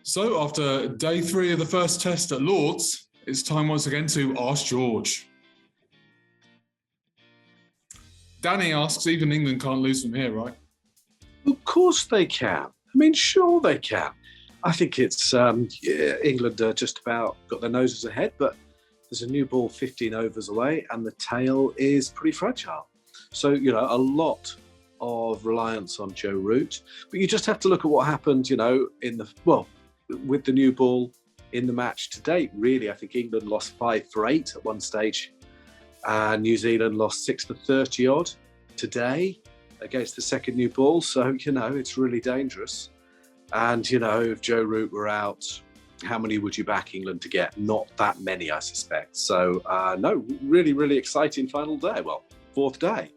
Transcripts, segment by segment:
So after day 3 of the first test at Lord's, it's time once again to Ask George. Danny asks, even England can't lose from here, right? Of course they can. I mean, sure they can. I think it's England just about got their noses ahead, but there's a new ball 15 overs away and the tail is pretty fragile. So, a lot of reliance on Joe Root. But you just have to look at what happened, with the new ball in the match to date. Really, I think England lost 5 for 8 at one stage. New Zealand lost 6 for 30 odd today against the second new ball. So, it's really dangerous. And, if Joe Root were out, how many would you back England to get? Not that many, I suspect. So, no, really, really exciting final day. Well, 4th day.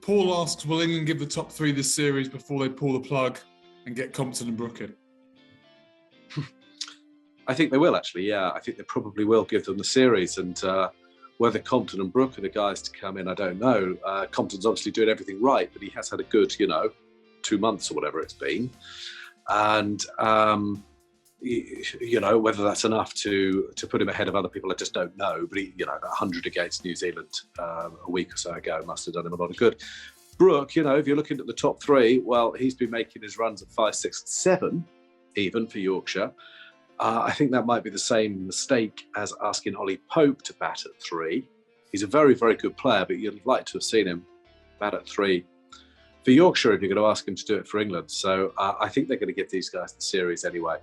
Paul asks, will England give the top 3 this series before they pull the plug and get Compton and Brook in? I think they will, actually, yeah. I think they probably will give them the series. And whether Compton and Brook are the guys to come in, I don't know. Compton's obviously doing everything right, but he has had a good, 2 months or whatever it's been. And, whether that's enough to put him ahead of other people, I just don't know. But, that 100 against New Zealand a week or so ago must have done him a lot of good. Brook, if you're looking at the top 3, well, he's been making his runs at 5, 6, 7, even for Yorkshire. I think that might be the same mistake as asking Ollie Pope to bat at 3. He's a very, very good player, but you'd like to have seen him bat at 3 for Yorkshire if you're going to ask him to do it for England. So I think they're going to give these guys the series anyway.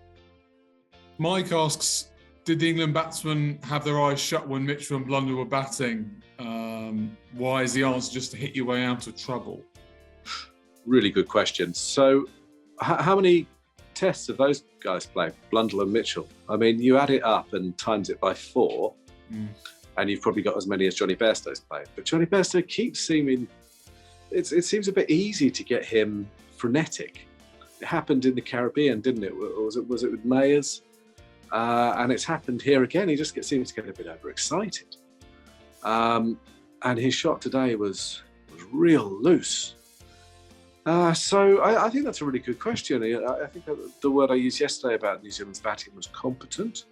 Mike asks, did the England batsmen have their eyes shut when Mitchell and Blunder were batting? Why is the answer just to hit your way out of trouble? Really good question. So how many tests have those guys played, Blundell and Mitchell? I mean, you add it up and times it by 4, and you've probably got as many as Johnny Bairstow's played. But Johnny Bairstow keeps seeming, it seems a bit easy to get him frenetic. It happened in the Caribbean, didn't it? Or was it with Mayers? And it's happened here again. He just seems to get a bit overexcited. And his shot today was real loose. So I think that's a really good question. I think that the word I used yesterday about New Zealand's batting was competent.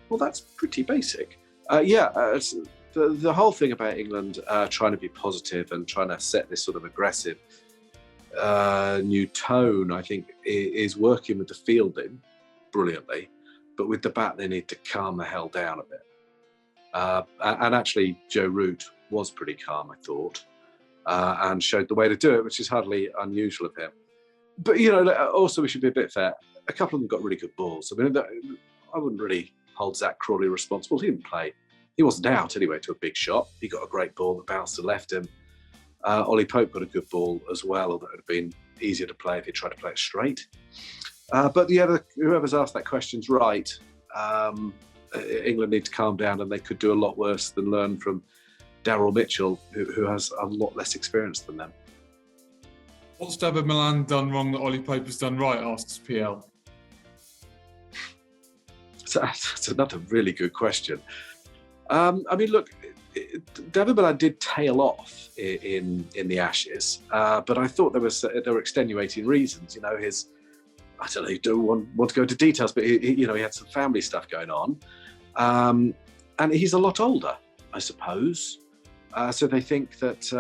Well, that's pretty basic. The whole thing about England trying to be positive and trying to set this sort of aggressive new tone, I think, is working with the fielding brilliantly. But with the bat, they need to calm the hell down a bit. And actually, Joe Root was pretty calm, I thought. And showed the way to do it, which is hardly unusual of him. But, also we should be a bit fair. A couple of them got really good balls. I mean, I wouldn't really hold Zach Crawley responsible. He didn't play. He wasn't out anyway to a big shot. He got a great ball that bounced and left him. Ollie Pope got a good ball as well, although it would have been easier to play if he tried to play it straight. But whoever's asked that question's right. England need to calm down, and they could do a lot worse than learn from Daryl Mitchell, who has a lot less experience than them. What's David Milan done wrong that Ollie Pope has done right, asks PL. So that's another really good question. I mean, look, David Milan did tail off in the Ashes, but I thought there were extenuating reasons. I don't know, you don't want to go into details, but he had some family stuff going on, and he's a lot older, I suppose. So they think that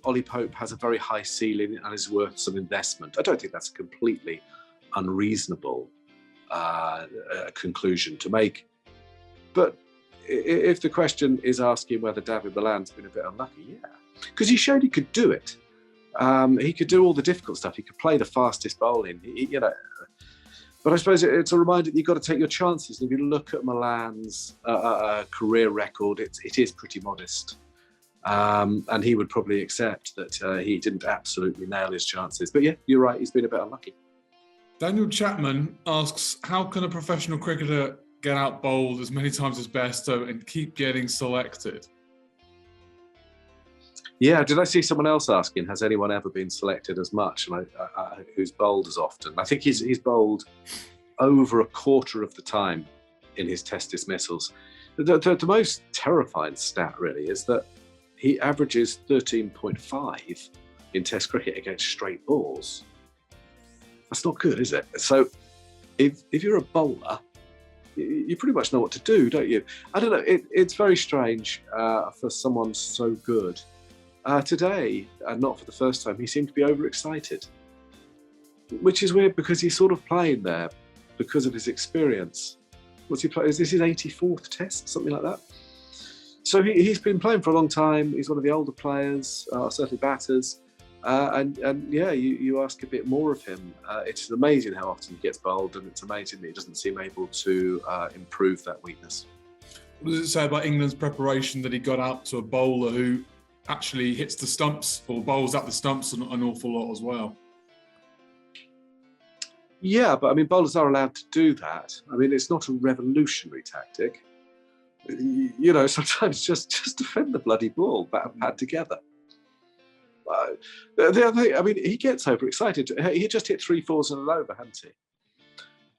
Ollie Pope has a very high ceiling and is worth some investment. I don't think that's a completely unreasonable conclusion to make. But if the question is asking whether David Milan's been a bit unlucky, yeah, because he showed he could do it. He could do all the difficult stuff. He could play the fastest bowling, But I suppose it's a reminder that you've got to take your chances. And if you look at Milan's career record, it is pretty modest. And he would probably accept that he didn't absolutely nail his chances. But yeah, you're right, he's been a bit unlucky. Daniel Chapman asks, how can a professional cricketer get out bowled as many times as Bairstow and keep getting selected? Yeah, did I see someone else asking, has anyone ever been selected as much? And who's bowled as often? I think he's bowled over a quarter of the time in his test dismissals. The most terrifying stat, really, is that he averages 13.5 in test cricket against straight balls. That's not good, is it? So if you're a bowler, you pretty much know what to do, don't you? I don't know. It's very strange for someone so good. Today, and not for the first time, he seemed to be overexcited, which is weird because he's sort of playing there because of his experience. What's he playing? Is this his 84th test, something like that? So he's been playing for a long time. He's one of the older players, certainly batters. And yeah, you ask a bit more of him. It's amazing how often he gets bowled, and it's amazing that he doesn't seem able to improve that weakness. What does it say about England's preparation that he got out to a bowler who actually hits the stumps or bowls at the stumps an awful lot as well? Yeah, but I mean, bowlers are allowed to do that. I mean, it's not a revolutionary tactic. You know, sometimes just defend the bloody ball, bat and pad together. The other thing, I mean, he gets overexcited. He just hit 3 fours and an over, hadn't he?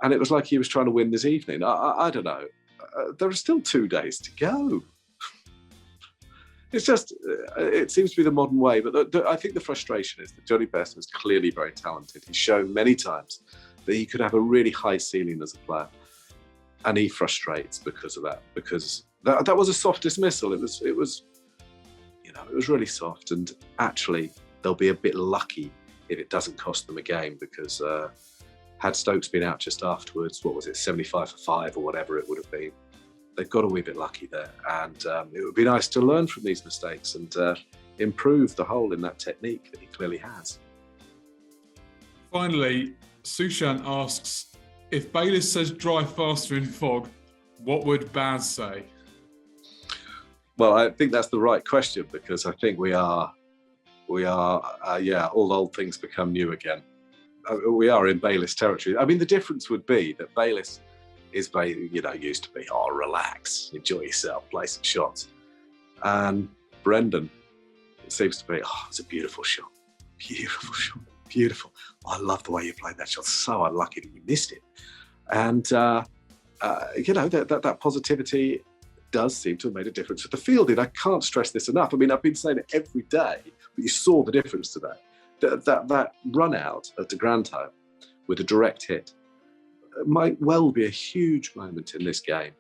And it was like he was trying to win this evening. I don't know. There are still 2 days to go. It's just, it seems to be the modern way. But I think the frustration is that Johnny Best is clearly very talented. He's shown many times that he could have a really high ceiling as a player. And he frustrates because of that. Because that was a soft dismissal. It was, you know, it was really soft. And actually, they'll be a bit lucky if it doesn't cost them a game, because had Stokes been out just afterwards, what was it, 75 for 5 or whatever it would have been, they've got a wee bit lucky there. And it would be nice to learn from these mistakes and improve the hole in that technique that he clearly has. Finally, Sushant asks, if Bayliss says drive faster in fog, what would Baz say? Well, I think that's the right question, because I think we are, all old things become new again. We are in Bayliss territory. I mean, the difference would be that Bayliss is, used to be, relax, enjoy yourself, play some shots. And Brendan, it seems to be, it's a beautiful shot. Beautiful shot. Beautiful. I love the way you played that shot. So unlucky that you missed it. And, that positivity does seem to have made a difference with the fielding. I can't stress this enough. I mean, I've been saying it every day, but you saw the difference today. That run out at the Grand Home with a direct hit might well be a huge moment in this game.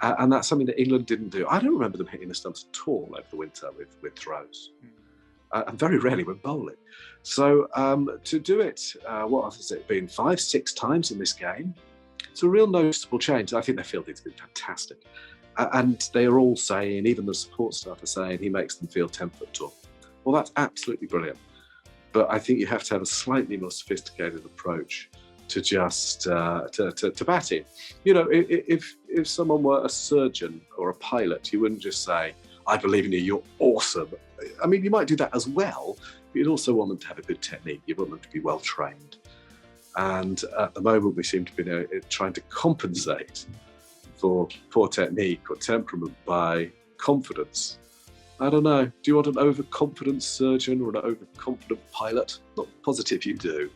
And that's something that England didn't do. I don't remember them hitting the stumps at all over the winter with throws. And very rarely when bowling. So to do it, what has it been, 5-6 times in this game? It's a real noticeable change. I think their fielding's been fantastic. And they are all saying, even the support staff are saying, he makes them feel 10 foot tall. Well, that's absolutely brilliant. But I think you have to have a slightly more sophisticated approach to just to batting. You know, if someone were a surgeon or a pilot, you wouldn't just say, I believe in you, you're awesome. I mean, you might do that as well, but you'd also want them to have a good technique. You want them to be well trained. And at the moment, we seem to be trying to compensate for poor technique or temperament by confidence. I don't know. Do you want an overconfident surgeon or an overconfident pilot? Not positive you do.